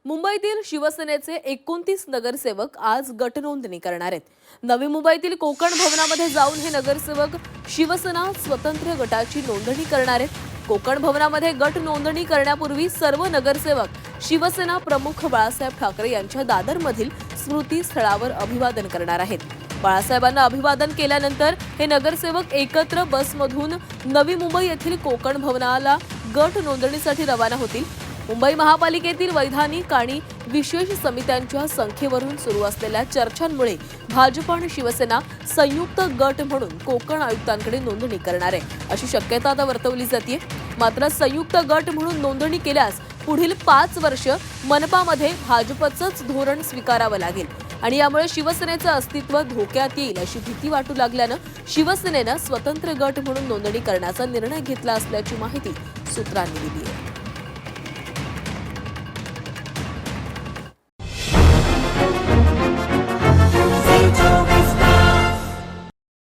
मुंबईतील शिवसेनेचे 29 नगरसेवक आज गटनोंदणी करणार आहेत. नवी मुंबईतील कोकण भवनामध्ये जाऊन हे नगरसेवक शिवसेना स्वतंत्र गटाची नोंदणी करणार आहेत. कोकण भवनामध्ये गट नोंदणी करण्यापूर्वी सर्व नगरसेवक शिवसेना प्रमुख बाळासाहेब ठाकरे यांच्या दादरमधील स्मृती स्थळावर अभिवादन करणार आहेत. बाळासाहेबांना अभिवादन केल्यानंतर हे नगरसेवक एकत्र बसमधून नवी मुंबई येथील कोकण भवनाला गट नोंदणीसाठी रवाना होतील. मुंबई महापालिकेतील वैधानिक आणि विशेष समित्यांच्या संख्येवरून सुरू असलेल्या चर्चांमुळे भाजप आणि शिवसेना संयुक्त गट म्हणून कोकण आयुक्तांकडे नोंदणी करणार आहे अशी शक्यता आता वर्तवली जाते. मात्र संयुक्त गट म्हणून नोंदणी केल्यास पुढील 5 वर्ष मनपामध्ये भाजपचंच धोरण स्वीकारावं लागेल आणि यामुळे शिवसेनेचं अस्तित्व धोक्यात येईल अशी भीती वाटू लागल्यानं शिवसेनेनं स्वतंत्र गट म्हणून नोंदणी करण्याचा निर्णय घेतला असल्याची माहिती सूत्रांनी दिली आहे.